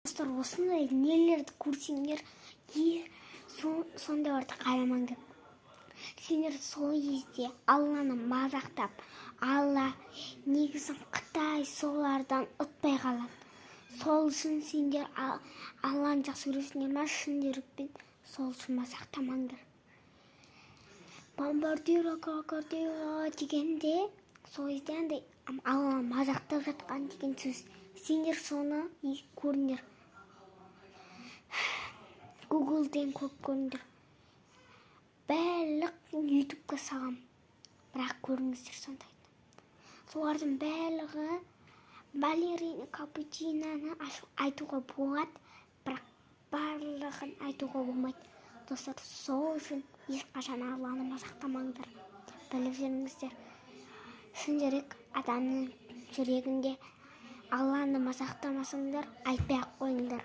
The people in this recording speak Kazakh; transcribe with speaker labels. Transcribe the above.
Speaker 1: Достар, осындай нелерді көрсеңдер, сондайларды қарамаңдар. Сендер сол кезде Алланы мазақтап, Алла негізін Қытай солардан ұтпай қалады. Сол үшін сендер Алланы жақсы көресіңдер ма, шын жүрекпен сол үшін мазақтамаңдар. Бомбардиро крокодило дегенде сол кезде андай Алланы мазақтап жатқан деген сөз. Сендер соны көріңдер. Гуглден көп көріңдер. Барлық ютубқа салам, бірақ көріңіздер сондайды. Солардың барлығы балерина капучиноны айтуға болады, бірақ барлығын айтуға болмайды. Достар, сол үшін ешқашан Алланы мазақтамаңдар. Біліп жүріңіздер. Шын жүрек адамның жүрегінде. Алланы мазақтамасаңдар, айтпай ақ қойыңдар.